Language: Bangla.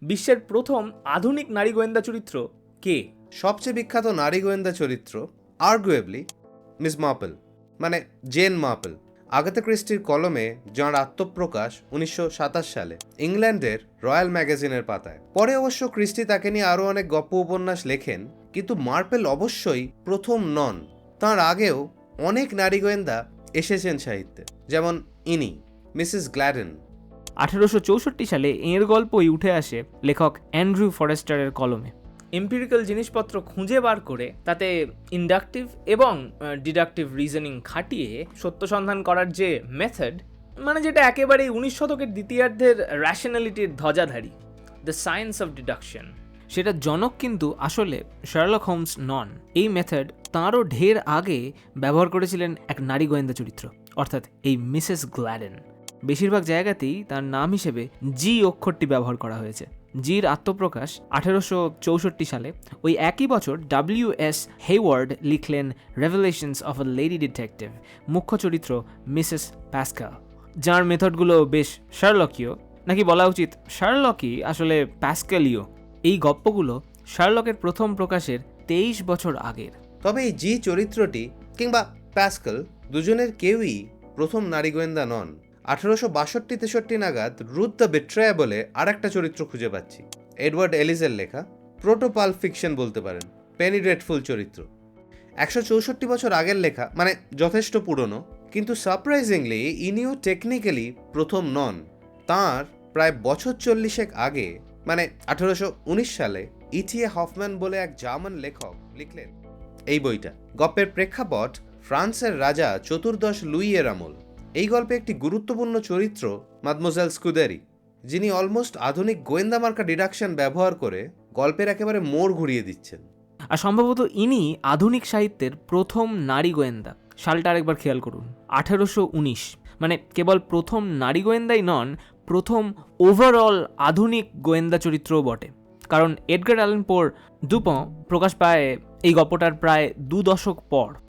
বিশ্বের প্রথম আধুনিক নারী গোয়েন্দা চরিত্র কে? সবচেয়ে বিখ্যাত নারী গোয়েন্দা চরিত্র আর্গুয়েবলি মিস মার্পল, মানে জেন মার্পল। আগাথা ক্রিস্টির কলমে যাঁর আত্মপ্রকাশ 1927 সালে ইংল্যান্ডের রয়্যাল ম্যাগাজিনের পাতায়। পরে অবশ্য ক্রিস্টি তাকে নিয়ে আরও অনেক গল্প উপন্যাস লেখেন, কিন্তু মার্পল অবশ্যই প্রথম নন। তাঁর আগেও অনেক নারী গোয়েন্দা এসেছেন সাহিত্যে, যেমন ইনি মিসেস গ্ল্যাডেন। 1864 সালে এর গল্পই উঠে আসে লেখক অ্যান্ড্রু ফরেস্টারের কলমে। এম্পিরিক্যাল জিনিসপত্র খুঁজে বার করে তাতে ইন্ডাকটিভ এবং ডিডাকটিভ রিজনিং খাটিয়ে সত্য সন্ধান করার যে মেথড, মানে যেটা একেবারেই 19 শতকের দ্বিতীয়ার্ধের র্যাশনালিটির ধ্বজাধারী, দ্য সায়েন্স অফ ডিডাকশন, সেটা জনক কিন্তু আসলে শার্লক হোমস নন। এই মেথড তাঁরও ঢের আগে ব্যবহার করেছিলেন এক নারী গোয়েন্দা চরিত্র, অর্থাৎ এই মিসেস গ্ল্যাডেন। বেশিরভাগ জায়গাতেই তার নাম হিসেবে জি অক্ষরটি ব্যবহার করা হয়েছে। জির আত্মপ্রকাশ 1864 সালে। ওই একই বছর W.S. হেওয়ার্ড লিখলেন রেভেলেশনস অফ আ লেডি ডিটেকটিভ, মুখ্য চরিত্র মিসেস প্যাসকাল, যার মেথডগুলো বেশ শার্লকীয়, নাকি বলা উচিত শার্লকই আসলে প্যাসকালীয়। এই গল্পগুলো শার্লকের প্রথম প্রকাশের 23 বছর আগের। তবে এই জি চরিত্রটি কিংবা প্যাসকাল দুজনের কেউই প্রথম নারী গোয়েন্দা নন। 1862-63 নাগাদ রুথ দ্য বিট্রেয়ার বলে আর একটা চরিত্র খুঁজে পাচ্ছি, এডওয়ার্ড এলিসের লেখা, প্রোটোপাল ফিকশন বলতে পারেন, পেনি ড্রেডফুল চরিত্র। 164 বছর আগের লেখা, মানে যথেষ্ট পুরনো, কিন্তু সারপ্রাইজিংলি ইনিও টেকনিক্যালি প্রথম নন। তাঁর প্রায় বছর 40 আগে, মানে 1819 সালে ইটিএ হফম্যান বলে এক জার্মান লেখক লিখলেন এই বইটা। গল্পের প্রেক্ষাপট ফ্রান্সের রাজা চতুর্দশ লুইয়ের আমল। এই গল্পে একটি গুরুত্বপূর্ণ চরিত্র মাদমোজেল স্কুদেরি, যিনি অলমোস্ট আধুনিক গোয়েন্দা মার্কা ডিডাকশন ব্যবহার করে গল্পের একেবারে মোড় ঘুরিয়ে দিচ্ছেন। আর সম্ভবত ইনি আধুনিক সাহিত্যের প্রথম নারী গোয়েন্দা। সালটা আরেকবার খেয়াল করুন, 1819। মানে কেবল প্রথম নারী গোয়েন্দাই নন, প্রথম ওভারঅল আধুনিক গোয়েন্দা চরিত্রও বটে। কারণ এডগার অ্যালান পোর ডুপন প্রকাশ পায় এই গল্পটার প্রায় 2 দশক পর।